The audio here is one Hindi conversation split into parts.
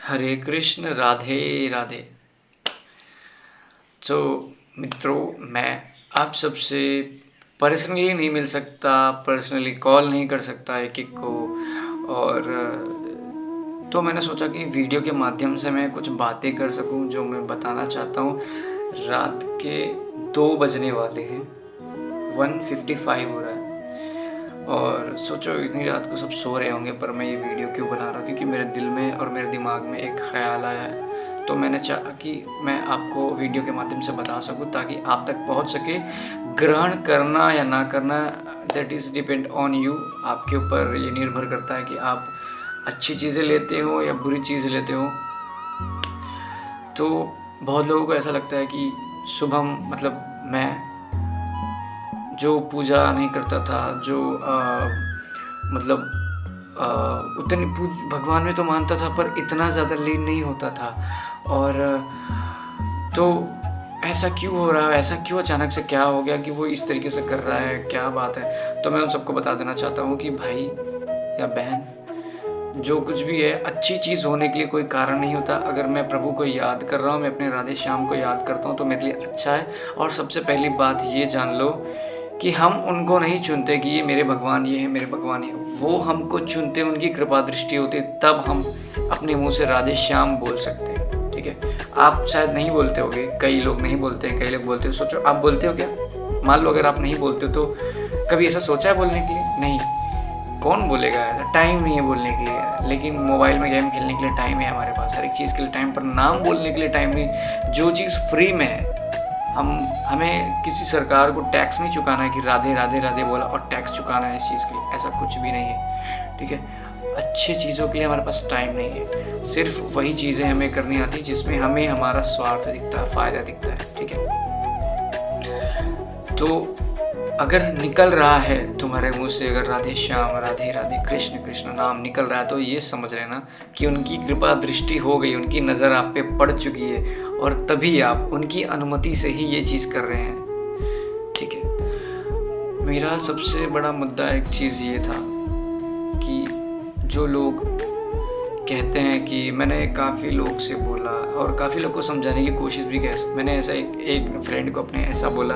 हरे कृष्ण, राधे राधे। तो मित्रों, मैं आप सबसे पर्सनली नहीं मिल सकता, पर्सनली कॉल नहीं कर सकता एक एक को। और तो मैंने सोचा कि वीडियो के माध्यम से मैं कुछ बातें कर सकूं जो मैं बताना चाहता हूं। रात के 2 बजने वाले हैं, 1:55 हो रहा है। और सोचो इतनी रात को सब सो रहे होंगे, पर मैं ये वीडियो क्यों बना रहा हूँ, क्योंकि मेरे दिल में और मेरे दिमाग में एक ख्याल आया है। तो मैंने चाहा कि मैं आपको वीडियो के माध्यम से बता सकूं ताकि आप तक पहुंच सके। ग्रहण करना या ना करना, that is depend on you. आपके ऊपर ये निर्भर करता है कि आप अच्छी चीज़ें लेते हो या बुरी चीज़ें लेते हो। तो बहुत लोगों को ऐसा लगता है कि शुभम, मतलब मैं जो पूजा नहीं करता था, जो मतलब उतनी भगवान में तो मानता था पर इतना ज़्यादा लीन नहीं होता था। और तो ऐसा क्यों हो रहा है, ऐसा क्यों अचानक से क्या हो गया कि वो इस तरीके से कर रहा है, क्या बात है। तो मैं उन सबको बता देना चाहता हूँ कि भाई या बहन, जो कुछ भी है अच्छी चीज़ होने के लिए कोई कारण नहीं होता। अगर मैं प्रभु को याद कर रहा हूँ, मैं अपने राधे श्याम को याद करता हूँ तो मेरे लिए अच्छा है। और सबसे पहली बात ये जान लो कि हम उनको नहीं चुनते कि ये मेरे भगवान, ये है मेरे भगवान, ये वो हमको चुनते, उनकी कृपा दृष्टि होती, तब हम अपने मुंह से राधे श्याम बोल सकते हैं। ठीक है, आप शायद नहीं बोलते होगे, कई लोग नहीं बोलते हैं, कई लोग बोलते हो। सोचो आप बोलते हो क्या? मान लो अगर आप नहीं बोलते हो तो कभी ऐसा सोचा है बोलने के लिए? नहीं, कौन बोलेगा ऐसा? टाइम नहीं है बोलने के लिए। लेकिन मोबाइल में गेम खेलने के लिए टाइम है हमारे पास, हर एक चीज़ के लिए टाइम, पर नाम बोलने के लिए टाइम नहीं। जो चीज़ फ्री में है, हमें किसी सरकार को टैक्स नहीं चुकाना है कि राधे राधे राधे बोला और टैक्स चुकाना है इस चीज़ के लिए, ऐसा कुछ भी नहीं है। ठीक है, अच्छी चीज़ों के लिए हमारे पास टाइम नहीं है। सिर्फ वही चीज़ें हमें करनी आती जिसमें हमें हमारा स्वार्थ दिखता है, फ़ायदा दिखता है। ठीक है, तो अगर निकल रहा है तुम्हारे मुंह से, अगर राधे श्याम, राधे राधे, कृष्ण कृष्ण नाम निकल रहा है, तो ये समझ लेना कि उनकी कृपा दृष्टि हो गई, उनकी नज़र आप पे पड़ चुकी है और तभी आप उनकी अनुमति से ही ये चीज़ कर रहे हैं। ठीक है, मेरा सबसे बड़ा मुद्दा एक चीज़ ये था कि जो लोग कहते हैं कि मैंने काफ़ी लोग से बोला और काफ़ी लोग को समझाने की कोशिश भी की। मैंने ऐसा एक फ्रेंड को अपने ऐसा बोला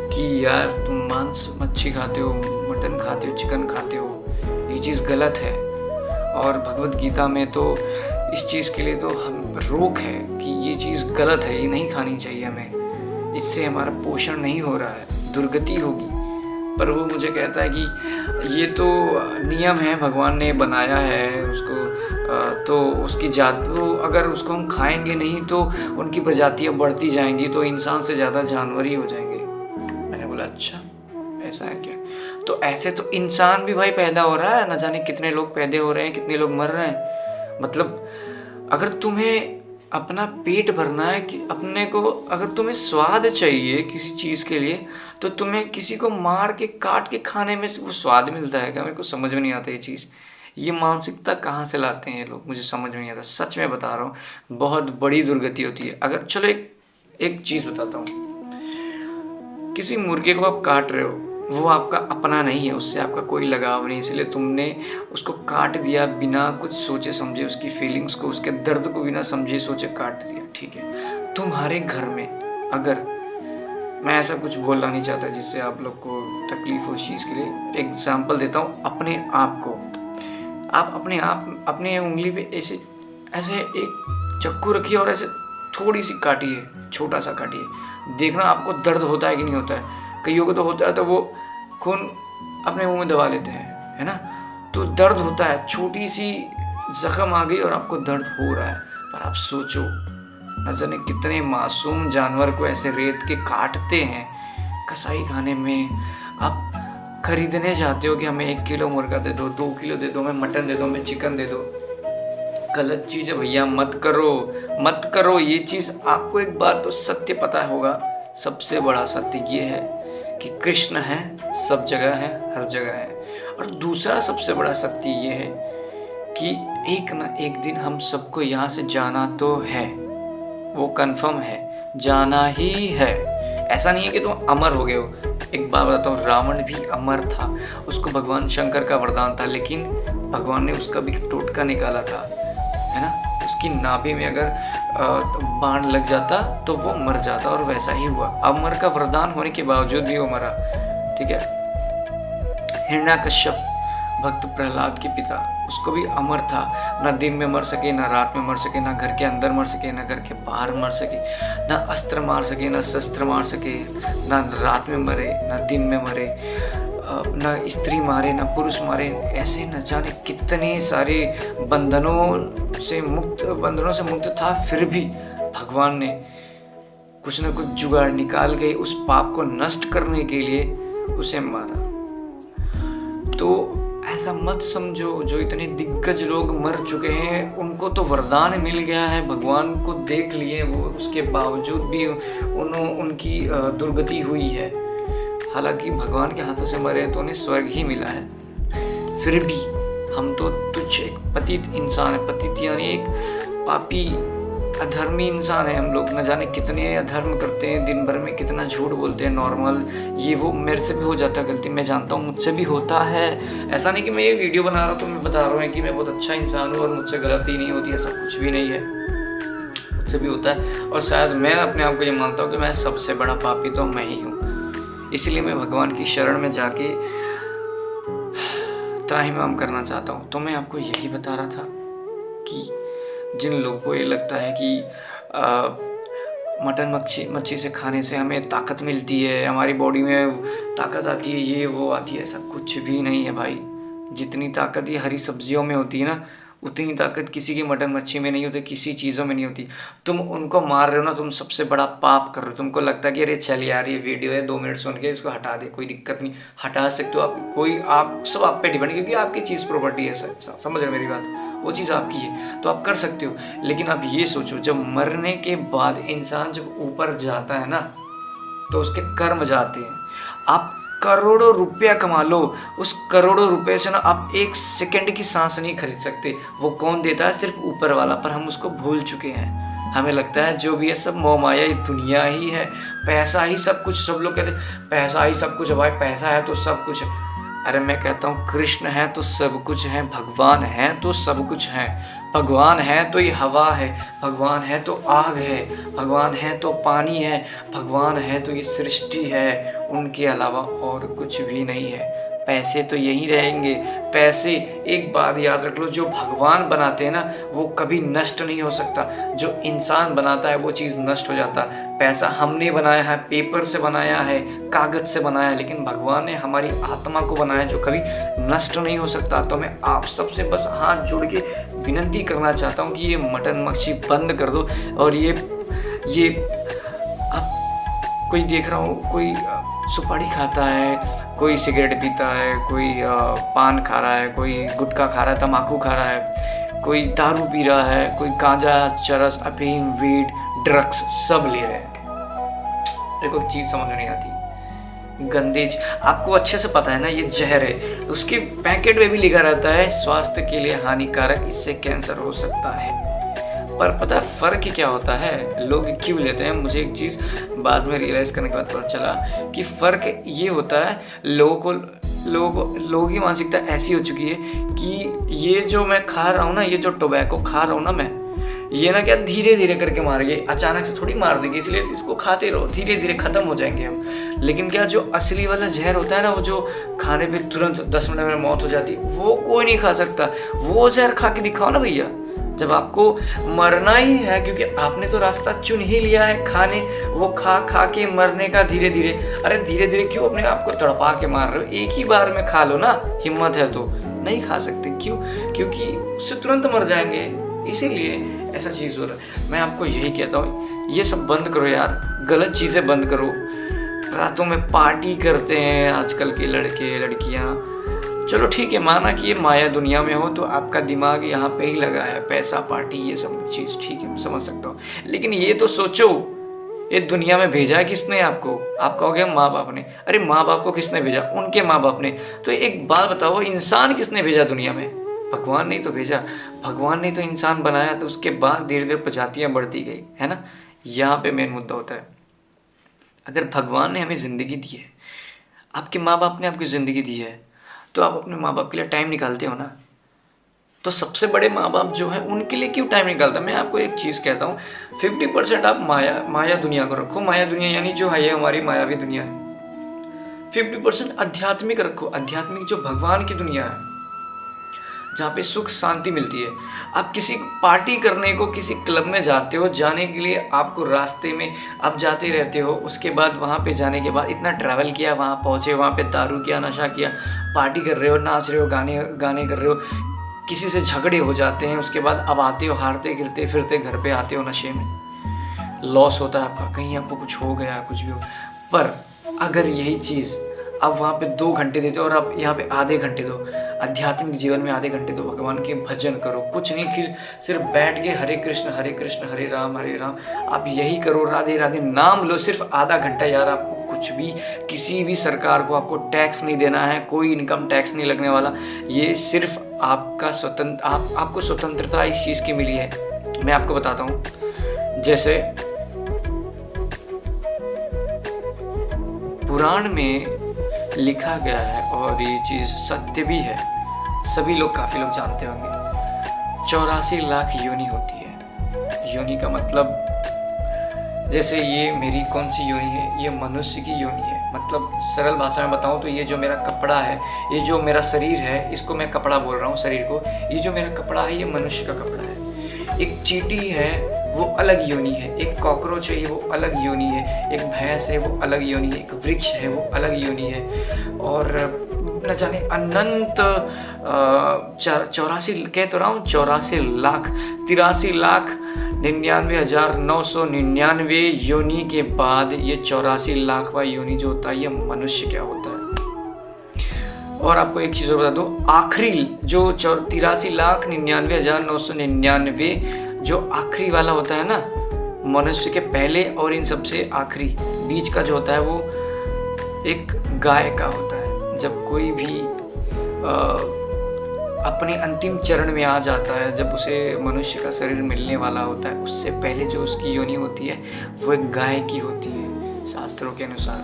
कि यार तुम मांस मच्छी खाते हो, मटन खाते हो, चिकन खाते हो, ये चीज़ गलत है। और भगवत गीता में तो इस चीज़ के लिए तो हम रोक है कि ये चीज़ गलत है, ये नहीं खानी चाहिए हमें, इससे हमारा पोषण नहीं हो रहा है, दुर्गति होगी। पर वो मुझे कहता है कि ये तो नियम है, भगवान ने बनाया है उसको, तो उसकी जात, तो अगर उसको हम खाएंगे नहीं तो उनकी प्रजातियाँ बढ़ती जाएंगी, तो इंसान से ज़्यादा जानवर ही हो जाएंगे। मैंने बोला अच्छा ऐसा है क्या? तो ऐसे तो इंसान भी भाई पैदा हो रहा है, न जाने कितने लोग पैदा हो रहे हैं, कितने लोग मर रहे हैं। मतलब अगर तुम्हें अपना पेट भरना है कि अपने को, अगर तुम्हें स्वाद चाहिए किसी चीज़ के लिए, तो तुम्हें किसी को मार के काट के खाने में वो स्वाद मिलता है क्या? मेरे को समझ में नहीं आता ये चीज़। ये मानसिकता कहाँ से लाते हैं ये लोग, मुझे समझ में नहीं आता। सच में बता रहा हूँ, बहुत बड़ी दुर्गति होती है। अगर चलो एक चीज़ बताता हूँ, किसी मुर्गे को आप काट रहे हो, वो आपका अपना नहीं है, उससे आपका कोई लगाव नहीं, इसलिए तुमने उसको काट दिया बिना कुछ सोचे समझे, उसकी फीलिंग्स को, उसके दर्द को बिना समझे सोचे काट दिया। ठीक है, तुम्हारे घर में, अगर, मैं ऐसा कुछ बोलना नहीं चाहता जिससे आप लोग को तकलीफ हो इस चीज़ के लिए, एग्जाम्पल देता हूँ अपने आप को। आप अपने उंगली पे ऐसे एक चाकू रखिए और ऐसे थोड़ी सी काटिए, छोटा सा काटिए, देखना आपको दर्द होता है कि नहीं होता है। कईयों को तो होता है तो वो खून अपने मुंह में दबा लेते हैं, है ना, तो दर्द होता है। छोटी सी जख्म आ गई और आपको दर्द हो रहा है। पर आप सोचो, न जाने कितने मासूम जानवर को ऐसे रेत के काटते हैं कसाई खाने में। आप खरीदने जाते हो कि हमें 1 किलो मुर्गा दे दो, 2 किलो दे दो, हमें मटन दे दो, हमें चिकन दे दो। गलत चीज़ है भैया, मत करो मत करो ये चीज़। आपको एक बात तो सत्य पता होगा, सबसे बड़ा सत्य ये है कि कृष्ण है, सब जगह है, हर जगह है। और दूसरा सबसे बड़ा सत्य ये है कि एक ना एक दिन हम सबको यहाँ से जाना तो है, वो कंफर्म है, जाना ही है। ऐसा नहीं है कि तुम अमर हो गए हो। एक बात बताता हूँ, रावण भी अमर था, उसको भगवान शंकर का वरदान था, लेकिन भगवान ने उसका भी टोटका निकाला था, है ना। उसकी नाभि में अगर बाण लग जाता तो वो मर जाता, और वैसा ही हुआ। अमर का वरदान होने के बावजूद भी वो मरा। ठीक है। हिरण्याकश्यप भक्त प्रहलाद के पिता, उसको भी अमर था, ना दिन में मर सके, ना रात में मर सके, ना घर के अंदर मर सके, ना घर के बाहर मर सके, ना अस्त्र मार सके, ना शस्त्र मार सके, ना रात में मरे, ना दिन में मरे, ना स्त्री मारे, ना पुरुष मारे। ऐसे न जाने कितने सारे बंधनों से मुक्त था, फिर भी भगवान ने कुछ ना कुछ जुगाड़ निकाल के उस पाप को नष्ट करने के लिए उसे मारा। तो ऐसा मत समझो, जो इतने दिग्गज लोग मर चुके हैं उनको तो वरदान मिल गया है, भगवान को देख लिए वो, उसके बावजूद भी उनकी दुर्गति हुई है। हालांकि भगवान के हाथों से मरे तो उन्हें स्वर्ग ही मिला है, फिर भी हम तो तुच्छ एक पतित इंसान है। पतित यानी एक पापी अधर्मी इंसान है हम लोग। न जाने कितने अधर्म करते हैं, दिन भर में कितना झूठ बोलते हैं, नॉर्मल ये वो। मेरे से भी हो जाता है गलती, मैं जानता हूँ, मुझसे भी होता है। ऐसा नहीं कि मैं ये वीडियो बना रहा हूँ तो मैं बता रहा हूँ कि मैं बहुत अच्छा इंसान हूँ और मुझसे गलती नहीं होती, ऐसा कुछ भी नहीं है, मुझसे भी होता है। और शायद मैं अपने आप को ये मानता हूँ कि मैं सबसे बड़ा पापी तो मैं ही हूँ। इसलिए मैं भगवान की शरण में जाके त्राहिमाम करना चाहता हूँ। तो मैं आपको यही बता रहा था कि जिन लोगों को ये लगता है कि मटन मच्छी से खाने से हमें ताकत मिलती है, हमारी बॉडी में ताकत आती है, ये वो आती है, ऐसा कुछ भी नहीं है भाई। जितनी ताकत ये हरी सब्जियों में होती है ना, उतनी ताकत किसी की मटन मच्छी में नहीं होती, किसी चीज़ों में नहीं होती। तुम उनको मार रहे हो ना, तुम सबसे बड़ा पाप कर रहे हो। तुमको लगता है कि अरे चल यार ये वीडियो है 2 मिनट सुन के इसको हटा दे, कोई दिक्कत नहीं, हटा सकते हो आप। कोई आप सब आप पे डिपेंड, क्योंकि आपकी चीज़ प्रॉपर्टी है, समझ रहे मेरी बात, वो चीज़ आपकी है तो आप कर सकते हो। लेकिन आप ये सोचो, जब मरने के बाद इंसान जब ऊपर जाता है ना तो उसके कर्म जाते हैं। आप करोड़ों रुपया कमा लो, उस करोड़ों रुपए से ना आप 1 सेकंड की सांस नहीं खरीद सकते। वो कौन देता है? सिर्फ ऊपर वाला, पर हम उसको भूल चुके हैं। हमें लगता है जो भी है सब मोह माया, ये दुनिया ही है, पैसा ही सब कुछ। सब लोग कहते हैं पैसा ही सब कुछ है भाई, पैसा है तो सब कुछ है। अरे मैं कहता हूँ कृष्ण है तो सब कुछ है, भगवान है तो सब कुछ है। भगवान है तो ये हवा है, भगवान है तो आग है, भगवान है तो पानी है, भगवान है तो ये सृष्टि है। उनके अलावा और कुछ भी नहीं है। पैसे तो यहीं रहेंगे। पैसे, एक बात याद रख लो, जो भगवान बनाते हैं ना वो कभी नष्ट नहीं हो सकता। जो इंसान बनाता है वो चीज़ नष्ट हो जाता है। पैसा हमने बनाया है, पेपर से बनाया है, कागज से बनाया है, लेकिन भगवान ने हमारी आत्मा को बनाया जो कभी नष्ट नहीं हो सकता। तो मैं आप सबसे बस हाथ जोड़ के विनती करना चाहता हूँ कि ये मटन मच्छी बंद कर दो। और ये आप कोई देख रहा हो, कोई सुपारी खाता है, कोई सिगरेट पीता है, कोई पान खा रहा है, कोई गुटखा खा रहा है, तम्बाकू खा रहा है, कोई दारू पी रहा है, कोई गांजा, चरस, अफीम, वीड, ड्रग्स सब ले रहे हैं। देखो एक चीज़ समझ में नहीं आती, गंदेज आपको अच्छे से पता है ना ये जहर है, उसके पैकेट में भी लिखा रहता है स्वास्थ्य के लिए हानिकारक, इससे कैंसर हो सकता है। पर पता है फ़र्क क्या होता है, लोग क्यों लेते हैं? मुझे एक चीज़ बाद में रियलाइज़ करने के बाद पता चला कि फ़र्क ये होता है, लोगों की मानसिकता ऐसी हो चुकी है कि ये जो मैं खा रहा हूँ ना, ये जो टोबैको खा रहा हूँ ना मैं, ये ना क्या धीरे धीरे करके मारेंगे, अचानक से थोड़ी मार देंगे, इसलिए इसको खाते रहो, धीरे धीरे ख़त्म हो जाएंगे हम। लेकिन क्या जो असली वाला जहर होता है ना, वो जो खाने पे तुरंत 10 मिनट में मौत हो जाती है, वो कोई नहीं खा सकता। वो जहर खा के दिखाओ ना भैया, जब आपको मरना ही है, क्योंकि आपने तो रास्ता चुन ही लिया है खाने, वो खा के मरने का धीरे धीरे। अरे धीरे धीरे क्यों अपने आप को तड़पा के मार रहे हो? एक ही बार में खा लो ना, हिम्मत है तो। नहीं खा सकते, क्यों? क्योंकि उससे तुरंत मर जाएंगे, इसीलिए ऐसा चीज़ हो रहा है। मैं आपको यही कहता हूँ, ये सब बंद करो यार, गलत चीज़ें बंद करो। रातों में पार्टी करते हैं आजकल के लड़के लड़कियाँ, चलो ठीक है, माना कि ये माया दुनिया में हो तो आपका दिमाग यहाँ पे ही लगा है, पैसा, पार्टी, ये सब चीज़ ठीक है, मैं समझ सकता हूँ। लेकिन ये तो सोचो, ये दुनिया में भेजा है किसने आपको? आप कहोगे माँ बाप ने। अरे माँ बाप को किसने भेजा? उनके माँ बाप ने। तो एक बात बताओ, इंसान किसने भेजा दुनिया में? भगवान ने तो भेजा। भगवान ने तो इंसान बनाया, तो उसके बाद धीरे धीरे प्रजातियाँ बढ़ती गई, है ना। यहाँ पे मेन मुद्दा होता है। अगर भगवान ने हमें ज़िंदगी दी है, आपके माँ बाप ने आपकी ज़िंदगी दी है, तो आप अपने माँ बाप के लिए टाइम निकालते हो ना। तो सबसे बड़े माँ बाप जो हैं उनके लिए क्यों टाइम निकालता? मैं आपको एक चीज़ कहता हूँ, 50% आप माया दुनिया को रखो। माया दुनिया यानी जो है हमारी मायावी दुनिया है। 50% आध्यात्मिक रखो, आध्यात्मिक जो भगवान की दुनिया है, जहाँ पे सुख शांति मिलती है। आप किसी पार्टी करने को किसी क्लब में जाते हो, जाने के लिए आपको रास्ते में आप जाते रहते हो, उसके बाद वहाँ पे जाने के बाद इतना ट्रैवल किया, वहाँ पहुँचे, वहाँ पे दारू किया, नशा किया, पार्टी कर रहे हो, नाच रहे हो, गाने कर रहे हो, किसी से झगड़े हो जाते हैं, उसके बाद अब आते हो हारते गिरते फिरते घर पे आते हो, नशे में लॉस होता है आपका, कहीं आपको कुछ हो गया, कुछ भी हो। पर अगर यही चीज़ आप वहाँ पे 2 घंटे देते हो और आप यहाँ पे आधे घंटे दो, आध्यात्मिक जीवन में आधे घंटे दो, भगवान के भजन करो, कुछ नहीं, सिर्फ बैठ के हरे कृष्ण हरे राम आप यही करो, राधे राधे नाम लो, सिर्फ आधा घंटा यार। आपको कुछ भी, किसी भी सरकार को आपको टैक्स नहीं देना है, कोई इनकम टैक्स नहीं लगने वाला। ये सिर्फ आपका आपको स्वतंत्रता इस चीज़ की मिली है। मैं आपको बताता हूँ, जैसे पुराण में लिखा गया है और ये चीज़ सत्य भी है, सभी लोग, काफ़ी लोग जानते होंगे, 84 लाख योनि होती है। योनि का मतलब, जैसे ये मेरी कौन सी योनि है? ये मनुष्य की योनि है। मतलब सरल भाषा में बताऊं तो ये जो मेरा कपड़ा है, ये जो मेरा शरीर है, इसको मैं कपड़ा बोल रहा हूँ शरीर को, ये जो मेरा कपड़ा है ये मनुष्य का कपड़ा है। एक चींटी है वो अलग योनि है, एक कॉकरोच है ये वो अलग योनि है, एक भैंस है वो अलग योनि है, एक वृक्ष है वो अलग योनि है, और न जाने अनंत 84 कह तो रहा हूँ, 84 लाख 83,99,999 योनि के बाद ये 84 लाखवां योनि जो होता है ये मनुष्य क्या होता है। और आपको एक चीज़ और बता दो, आखिरी जो 83,99,999 जो आखिरी वाला होता है ना, मनुष्य के पहले और इन सबसे आखिरी बीच का जो होता है वो एक गाय का होता है। जब कोई भी अपने अंतिम चरण में आ जाता है, जब उसे मनुष्य का शरीर मिलने वाला होता है, उससे पहले जो उसकी योनि होती है वो एक गाय की होती है शास्त्रों के अनुसार।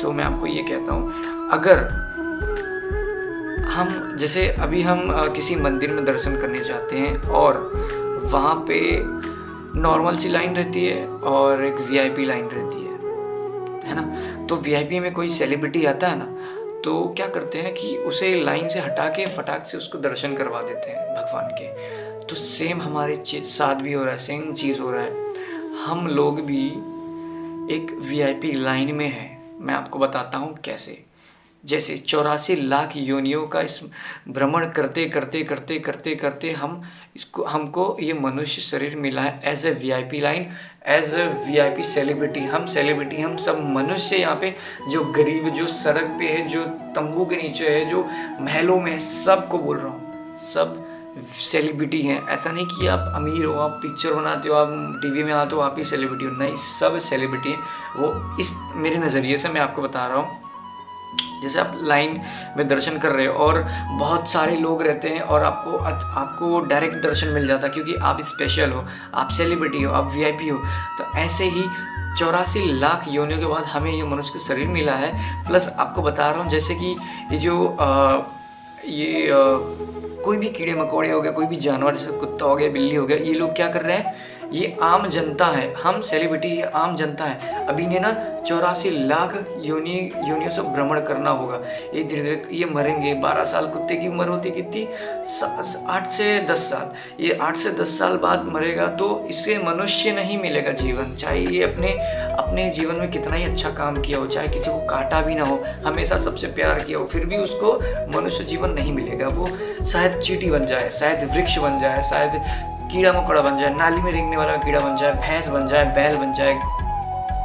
तो मैं आपको ये कहता हूँ, अगर हम जैसे अभी हम किसी मंदिर में दर्शन करने जाते हैं और वहाँ पे नॉर्मल सी लाइन रहती है और एक वीआईपी लाइन रहती है ना। तो वीआईपी में कोई सेलिब्रिटी आता है ना, तो क्या करते हैं कि उसे लाइन से हटा के फटाक से उसको दर्शन करवा देते हैं भगवान के। तो सेम हमारे साथ भी हो रहा है, सेम चीज़ हो रहा है। हम लोग भी एक वीआईपी लाइन में हैं। मैं आपको बताता हूँ कैसे। जैसे 84 लाख योनियों का इस भ्रमण करते करते हमको ये मनुष्य शरीर मिला है as a VIP line, as a VIP celebrity. हम सेलिब्रिटी, हम सब मनुष्य यहाँ पे, जो गरीब, जो सड़क पे है, जो तंबू के नीचे है, जो महलों में है, सबको बोल रहा हूँ, सब सेलिब्रिटी हैं। ऐसा नहीं कि आप अमीर हो, आप पिक्चर बनाते हो, आप टीवी में आते हो, आप ही सेलिब्रिटी हो, नहीं, सब सेलिब्रिटी हैं। वो इस मेरे नज़रिए से मैं आपको बता रहा हूँ। जैसे आप लाइन में दर्शन कर रहे हो और बहुत सारे लोग रहते हैं और आपको डायरेक्ट दर्शन मिल जाता है क्योंकि आप स्पेशल हो, आप सेलिब्रिटी हो, आप वीआईपी हो। तो ऐसे ही 84 लाख योनियों के बाद हमें ये मनुष्य का शरीर मिला है। प्लस आपको बता रहा हूँ, जैसे कि ये जो कोई भी कीड़े मकोड़े हो गए, कोई भी जानवर, जैसे कुत्ता हो गया, बिल्ली हो गया, ये लोग क्या कर रहे हैं, ये आम जनता है, हम सेलिब्रिटी, ये आम जनता है। अभी ने ना 84 लाख योनियों से भ्रमण करना होगा। ये धीरे धीरे ये मरेंगे। 12 साल कुत्ते की उम्र होती कितनी, 8 से 10 साल। ये 8 से 10 साल बाद मरेगा, तो इससे मनुष्य नहीं मिलेगा जीवन। चाहे ये अपने जीवन में कितना ही अच्छा काम किया हो, चाहे किसी को काटा भी ना हो, हमेशा सबसे प्यार किया हो, फिर भी उसको मनुष्य जीवन नहीं मिलेगा। वो शायद चींटी बन जाए, शायद वृक्ष बन जाए, शायद कीड़ा मकोड़ा बन जाए, नाली में रेंगने वाला कीड़ा बन जाए, भैंस बन जाए, बैल बन जाए,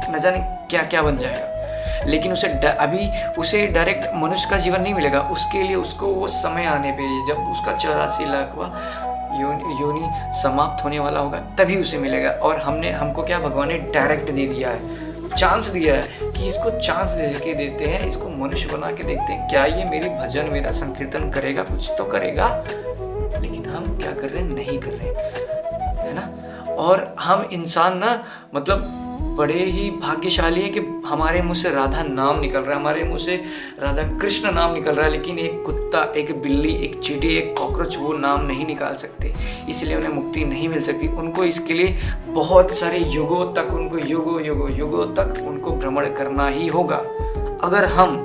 न जाने क्या क्या बन जाएगा। लेकिन उसे डायरेक्ट मनुष्य का जीवन नहीं मिलेगा। उसके लिए उसको वो समय आने पे, जब उसका 84 लाखवां योनि समाप्त होने वाला होगा, तभी उसे मिलेगा। और हमको क्या, भगवान ने डायरेक्ट दे दिया है, चांस दिया है कि इसको चांस देते हैं, इसको मनुष्य बना के देखते हैं, क्या ये मेरी भजन, मेरा संकीर्तन करेगा, कुछ तो करेगा। लेकिन हम क्या कर रहे हैं, नहीं कर रहे, है ना। और हम इंसान ना, मतलब बड़े ही भाग्यशाली हैं कि हमारे मुंह से राधा नाम निकल रहा है, हमारे मुंह से राधा कृष्ण नाम निकल रहा है, लेकिन एक कुत्ता, एक बिल्ली, एक चींटी, एक कॉकरोच वो नाम नहीं निकाल सकते, इसलिए उन्हें मुक्ति नहीं मिल सकती। उनको इसके लिए बहुत सारे युगों तक, उनको युगों तक उनको भ्रमण करना ही होगा। अगर हम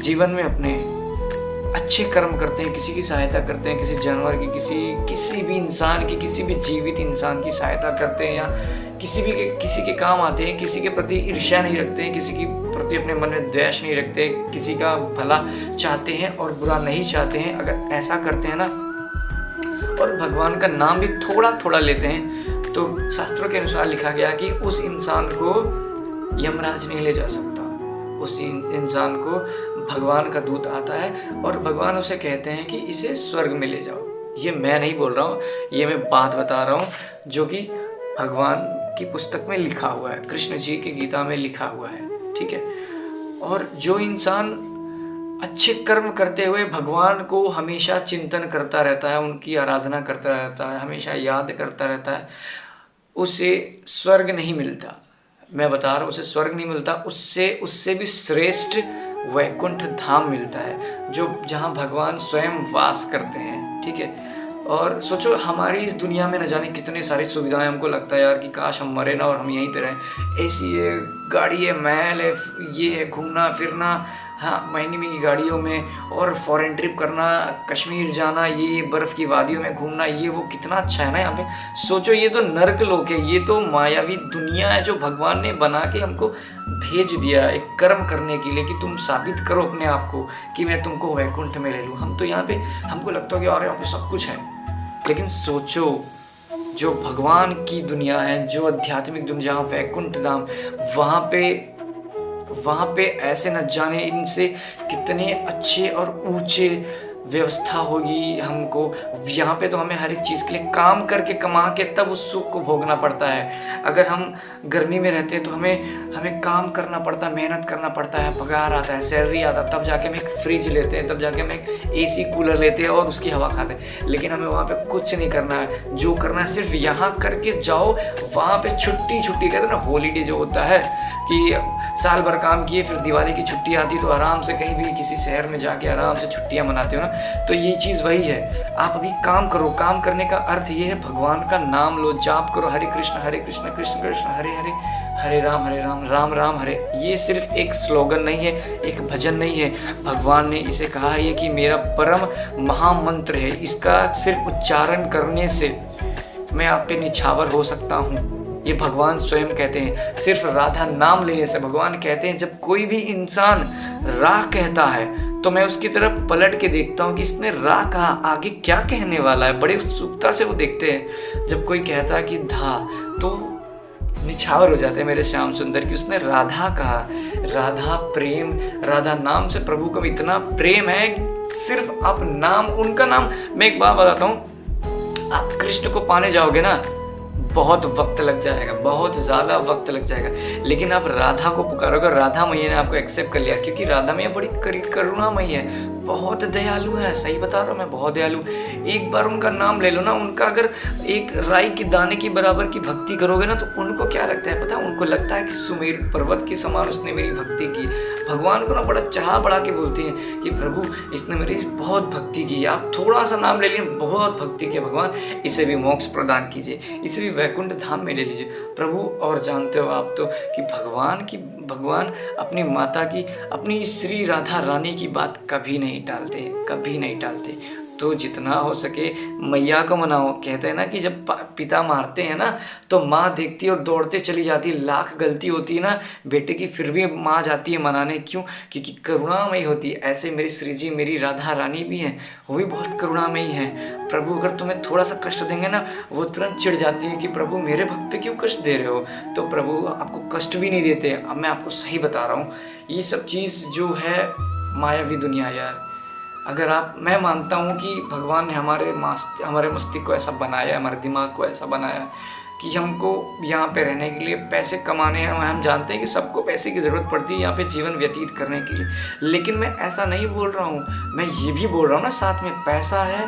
जीवन में अपने अच्छे कर्म करते हैं, किसी की सहायता करते हैं, किसी जानवर की, किसी भी इंसान की, किसी भी जीवित इंसान की सहायता करते हैं, या किसी के काम आते हैं, किसी के प्रति ईर्ष्या नहीं रखते हैं, किसी के प्रति अपने मन में द्वेष नहीं रखते, किसी का भला चाहते हैं और बुरा नहीं चाहते हैं, अगर ऐसा करते हैं ना, और भगवान का नाम भी थोड़ा थोड़ा लेते हैं, तो शास्त्रों के अनुसार लिखा गया कि उस इंसान को यमराज नहीं ले जा सकता। उस इंसान को भगवान का दूत आता है और भगवान उसे कहते हैं कि इसे स्वर्ग में ले जाओ। ये मैं नहीं बोल रहा हूँ, ये मैं बात बता रहा हूँ जो कि भगवान की पुस्तक में लिखा हुआ है, कृष्ण जी की गीता में लिखा हुआ है, ठीक है। और जो इंसान अच्छे कर्म करते हुए भगवान को हमेशा चिंतन करता रहता है, उनकी आराधना करता रहता है, हमेशा याद करता रहता है, उसे स्वर्ग नहीं मिलता। मैं बता रहा हूँ, उसे स्वर्ग नहीं मिलता, उससे भी श्रेष्ठ वैकुंठ धाम मिलता है, जो जहाँ भगवान स्वयं वास करते हैं, ठीक है। और सोचो, हमारी इस दुनिया में न जाने कितने सारी सुविधाएं, हमको लगता है यार कि काश हम मरे ना और हम यहीं पे रहें। एसी है, गाड़ी है, महल है, ये है, घूमना फिरना, हाँ, महीने में की गाड़ियों में, और फॉरेन ट्रिप करना, कश्मीर जाना, ये बर्फ़ की वादियों में घूमना, ये वो कितना अच्छा है ना यहाँ पे। सोचो, ये तो नर्क लोक है, ये तो मायावी दुनिया है जो भगवान ने बना के हमको भेज दिया एक कर्म करने के लिए, कि तुम साबित करो अपने आप को कि मैं तुमको वैकुंठ में ले लूँ। हम तो यहाँ पे, हमको लगता है कि यार यहाँ पे सब कुछ है, लेकिन सोचो जो भगवान की दुनिया है, जो आध्यात्मिक दुनिया, जहाँ वैकुंठ धाम, वहाँ पे ऐसे न जाने इनसे कितने अच्छे और ऊंचे व्यवस्था होगी हमको। यहाँ पे तो हमें हर एक चीज़ के लिए काम करके कमा के तब उस सुख को भोगना पड़ता है। अगर हम गर्मी में रहते हैं तो हमें काम करना पड़ता है, मेहनत करना पड़ता है, पगार आता है, सैलरी आता है, तब जाके हम एक फ्रिज लेते हैं, तब जाके हम एक एसी कूलर लेते हैं और उसकी हवा खाते हैं। लेकिन हमें वहाँ पे कुछ नहीं करना है, जो करना है सिर्फ यहाँ करके जाओ। वहाँ पे छुट्टी कहते हैं ना, हॉलीडे जो होता है कि साल भर काम किए, फिर दिवाली की छुट्टी आती तो आराम से कहीं भी किसी शहर में जाके आराम से छुट्टियां मनाते हो ना, तो ये चीज़ वही है। आप अभी काम करो, काम करने का अर्थ ये है भगवान का नाम लो, जाप करो, हरे कृष्ण कृष्ण कृष्ण हरे हरे, हरे राम राम राम हरे। ये सिर्फ एक स्लोगन नहीं है, एक भजन नहीं है, भगवान ने इसे कहा है कि मेरा परम महामंत्र है, इसका सिर्फ उच्चारण करने से मैं आप पे निछावर हो सकता हूँ। ये भगवान स्वयं कहते हैं। सिर्फ राधा नाम लेने से, भगवान कहते हैं जब कोई भी इंसान राह कहता है तो मैं उसकी तरफ पलट के देखता हूँ कि इसने राह कहा, आगे क्या कहने वाला है। बड़े उत्सुकता से वो देखते हैं। जब कोई कहता है कि धा, तो निछावर हो जाते हैं मेरे श्याम सुंदर कि उसने राधा कहा। राधा प्रेम, राधा नाम से प्रभु को इतना प्रेम है, सिर्फ आप नाम, उनका नाम। मैं एक बात बताता हूँ, आप कृष्ण को पाने जाओगे ना, बहुत वक्त लग जाएगा, बहुत ज़्यादा वक्त लग जाएगा, लेकिन आप राधा को पुकारोगे, राधा मैया ने आपको एक्सेप्ट कर लिया, क्योंकि राधा मैया बड़ी करुणामयी है, बहुत दयालु है। सही बता रहा हूँ मैं, बहुत दयालु। एक बार उनका नाम ले लो ना, उनका अगर एक राई के दाने की बराबर की भक्ति करोगे ना, तो उनको क्या लगता है पता है? उनको लगता है कि सुमेर पर्वत के समान उसने मेरी भक्ति की। भगवान को ना बड़ा चाह बढ़ा के बोलती हैं कि प्रभु इसने मेरी बहुत भक्ति की। आप थोड़ा सा नाम ले लिए, बहुत भक्ति की भगवान, इसे भी मोक्ष प्रदान कीजिए, इसे भी वैकुंठ धाम में ले लीजिए प्रभु। और जानते हो आप तो कि भगवान अपनी माता की, अपनी श्री राधा रानी की बात कभी नहीं टालते, कभी नहीं टालते। तो जितना हो सके मैया को मनाओ। कहते हैं ना कि जब पिता मारते हैं ना, तो माँ देखती है और दौड़ते चली जाती है। लाख गलती होती है ना बेटे की, फिर भी माँ जाती है मनाने। क्यों? क्योंकि करुणामयी होती है। ऐसे मेरी श्री जी, मेरी राधा रानी भी हैं, वो भी बहुत करुणामयी है। प्रभु अगर तुम्हें थोड़ा सा कष्ट देंगे ना, वो तुरंत चिढ़ जाती है कि प्रभु मेरे भक्त पे क्यों कष्ट दे रहे हो। तो प्रभु आपको कष्ट भी नहीं देते। अब मैं आपको सही बता रहा हूँ, ये सब चीज़ जो है मायावी दुनिया यार। अगर मैं मानता हूँ कि भगवान ने हमारे मस्तिष्क को ऐसा बनाया, हमारे दिमाग को ऐसा बनाया कि हमको यहाँ पे रहने के लिए पैसे कमाने हैं। हम जानते हैं कि सबको पैसे की ज़रूरत पड़ती है यहाँ पे जीवन व्यतीत करने के लिए, लेकिन मैं ऐसा नहीं बोल रहा हूँ। मैं ये भी बोल रहा हूँ ना साथ में, पैसा है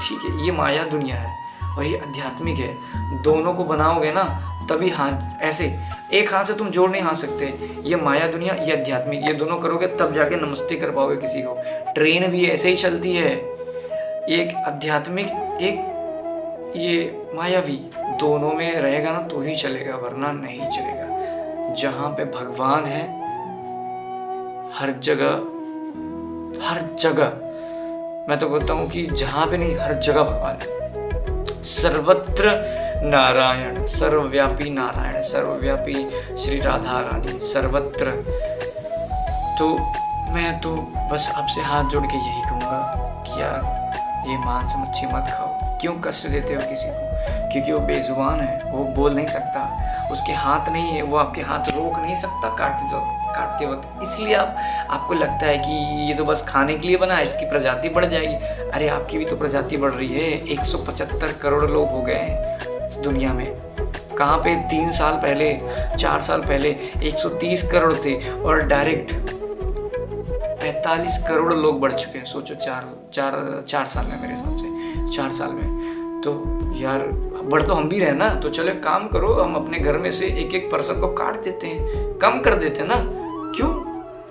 ठीक है, ये माया दुनिया है, और ये आध्यात्मिक है। दोनों को बनाओगे ना तभी हाथ, ऐसे एक हाथ से तुम जोड़ नहीं हाथ सकते। ये माया दुनिया, ये आध्यात्मिक, ये दोनों करोगे तब जाके नमस्ते कर पाओगे किसी को। ट्रेन भी ऐसे ही चलती है, एक आध्यात्मिक एक ये मायावी, दोनों में रहेगा ना तो ही चलेगा, वरना नहीं चलेगा। जहाँ पे भगवान है हर जगह, हर जगह, मैं तो कहता हूँ कि जहाँ पे नहीं हर जगह भगवान है। सर्वत्र नारायण, सर्वव्यापी नारायण, सर्वव्यापी श्री राधा रानी, सर्वत्र। तो मैं तो बस आपसे हाथ जोड़ के यही कहूँगा कि यार ये मांस मच्छी मत खाओ। क्यों कष्ट देते हो किसी को? क्योंकि वो बेजुबान है, वो बोल नहीं सकता, उसके हाथ नहीं है, वो आपके हाथ रोक नहीं सकता काटते वक्त। इसलिए आपको लगता है कि ये तो बस खाने के लिए बना है, इसकी प्रजाति बढ़ जाएगी। अरे आपकी भी तो प्रजाति बढ़ रही है। 175 करोड़ लोग हो गए हैं इस दुनिया में। कहाँ पे 3 साल पहले 4 साल पहले 130 करोड़ थे और डायरेक्ट 45 करोड़ लोग बढ़ चुके हैं। सोचो 4 साल में, मेरे हिसाब से 4 साल में। तो यार बढ़ तो हम भी रहे ना। तो चलो एक काम करो, हम अपने घर में से एक पर्सन को काट देते हैं, कम कर देते हैं ना। क्यों?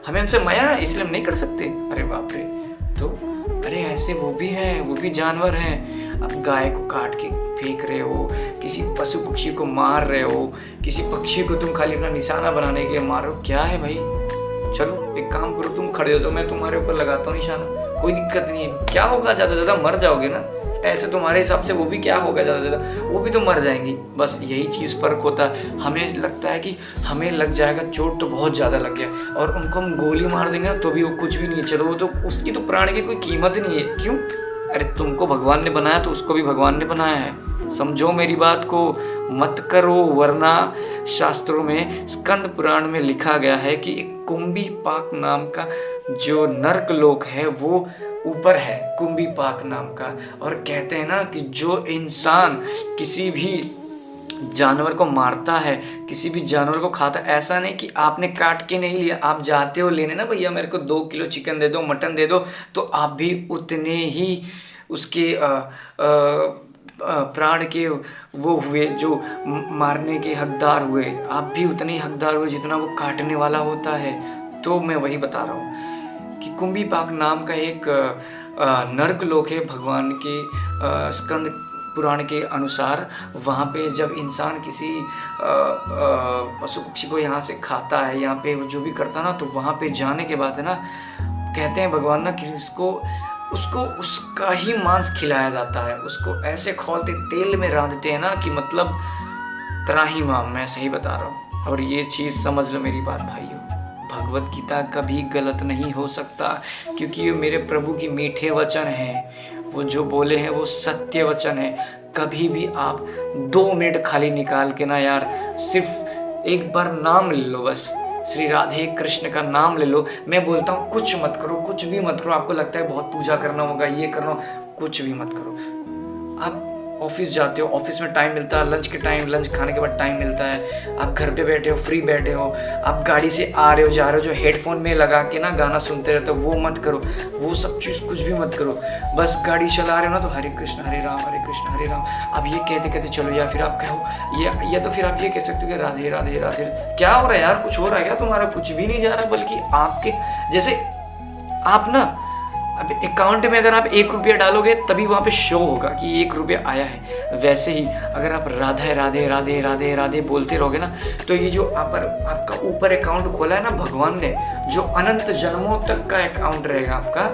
हमें हमसे माया है इसलिए हम नहीं कर सकते? अरे बाप रे। तो अरे ऐसे वो भी हैं, वो भी जानवर हैं। अब गाय को काट के फेंक रहे हो, किसी पशु पक्षी को मार रहे हो, किसी पक्षी को तुम खाली अपना निशाना बनाने के लिए मार रहे हो। क्या है भाई? चलो एक काम करो, तुम खड़े हो तो मैं तुम्हारे ऊपर लगाता हूँ निशाना, कोई दिक्कत नहीं है। क्या होगा? ज़्यादा से ज़्यादा मर जाओगे ना। ऐसे तुम्हारे हिसाब से वो भी क्या होगा, ज़्यादा से ज़्यादा वो भी तो मर जाएंगी। बस यही चीज़ फ़र्क होता है। हमें लगता है कि हमें लग जाएगा, चोट तो बहुत ज़्यादा लग गया, और उनको हम गोली मार देंगे ना तो भी वो कुछ भी नहीं है। चलो वो तो, उसकी तो प्राण की कोई कीमत नहीं है। क्यों? अरे तुमको भगवान ने बनाया तो उसको भी भगवान ने बनाया है। समझो मेरी बात को, मत करो, वरना शास्त्रों में स्कंद पुराण में लिखा गया है कि एक कुंभी पाक नाम का जो नर्क लोक है वो ऊपर है, कुंभी पाक नाम का। और कहते हैं ना कि जो इंसान किसी भी जानवर को मारता है, किसी भी जानवर को खाता, ऐसा नहीं कि आपने काट के नहीं लिया, आप जाते हो लेने ना, भैया मेरे को 2 किलो चिकन दे दो, मटन दे दो, तो आप भी उतने ही उसके प्राण के वो हुए, जो मारने के हकदार हुए। आप भी उतने ही हकदार हुए जितना वो काटने वाला होता है। तो मैं वही बता रहा हूँ कि कुंभी पाक नाम का एक नर्क लोक है भगवान के स्कंद पुराण के अनुसार। वहाँ पे जब इंसान किसी पशु पक्षी को यहाँ से खाता है, यहाँ पे जो भी करता ना, तो वहाँ पे जाने के बाद है ना, कहते हैं भगवान ना कि उसको उसका ही मांस खिलाया जाता है। उसको ऐसे खौलते तेल में रांधते हैं ना कि मतलब त्राही माम, मैं सही बता रहा हूँ। और ये चीज़ समझ लो मेरी बात भाइयों, भगवत गीता कभी गलत नहीं हो सकता, क्योंकि ये मेरे प्रभु की मीठे वचन हैं। वो जो बोले हैं वो सत्य वचन है। कभी भी आप 2 मिनट खाली निकाल के ना यार, सिर्फ एक बार नाम ले लो, बस श्री राधे कृष्ण का नाम ले लो। मैं बोलता हूँ कुछ मत करो, कुछ भी मत करो। आपको लगता है बहुत पूजा करना होगा, ये करना, कुछ भी मत करो। आप ऑफिस जाते हो, ऑफिस में टाइम मिलता है, लंच के टाइम, लंच खाने के बाद टाइम मिलता है, आप घर पे बैठे हो, फ्री बैठे हो, आप गाड़ी से आ रहे हो, जा रहे हो, जो हेडफोन में लगा के ना गाना सुनते रहते हो, वो मत करो। वो सब चीज़ कुछ भी मत करो। बस गाड़ी चला रहे हो ना तो हरे कृष्ण हरे राम हरे राम, अब ये कहते कहते चलो। या फिर आप कहो या तो फिर आप ये कह सकते हो कि राधे राधे राधे। क्या हो रहा है यार? कुछ हो रहा है क्या तुम्हारा? कुछ भी नहीं जा रहा, बल्कि आपके जैसे आप ना, अब अकाउंट में अगर आप 1 रुपया डालोगे तभी वहाँ पे शो होगा कि 1 रुपया आया है। वैसे ही अगर आप राधे राधे राधे राधे राधे बोलते रहोगे ना, तो ये जो आपका ऊपर अकाउंट खोला है ना भगवान ने, जो अनंत जन्मों तक का अकाउंट रहेगा आपका,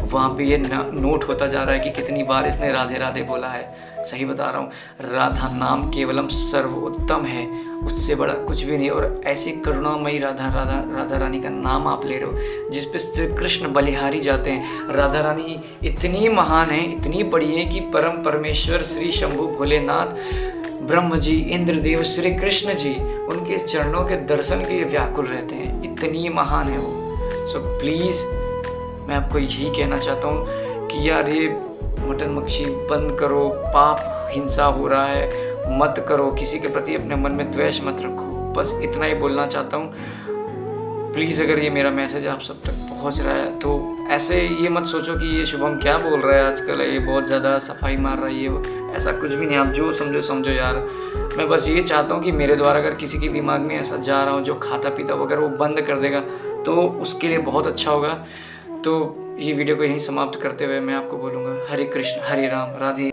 वहाँ पे ये नोट होता जा रहा है कि कितनी बार इसने राधे राधे बोला है। सही बता रहा हूँ, राधा नाम केवलम सर्वोत्तम है, उससे बड़ा कुछ भी नहीं। और ऐसी करुणामयी राधा रानी का नाम आप ले रहे हो, जिस पे श्री कृष्ण बलिहारी जाते हैं। राधा रानी इतनी महान है, इतनी बड़ी है कि परम परमेश्वर श्री शंभु भोलेनाथ, ब्रह्म जी, इंद्रदेव, श्री कृष्ण जी उनके चरणों के दर्शन के लिए व्याकुल रहते हैं। इतनी महान है वो। सो प्लीज़ मैं आपको यही कहना चाहता हूँ कि यार ये मटन मच्छी बंद करो, पाप हिंसा हो रहा है, मत करो। किसी के प्रति अपने मन में द्वेष मत रखो। बस इतना ही बोलना चाहता हूँ। प्लीज़ अगर ये मेरा मैसेज आप सब तक पहुँच रहा है तो ऐसे ये मत सोचो कि ये शुभम क्या बोल रहा है आजकल, ये बहुत ज़्यादा सफाई मार रहा है, ये वो। ऐसा कुछ भी नहीं, आप जो समझो समझो यार। मैं बस ये चाहता हूँ कि मेरे द्वारा अगर किसी के दिमाग में ऐसा जा रहा हो जो खाता पीता हो, अगर वो बंद कर देगा तो उसके लिए बहुत अच्छा होगा। तो ये वीडियो को यहीं समाप्त करते हुए मैं आपको बोलूँगा हरे कृष्ण हरे राम राधे।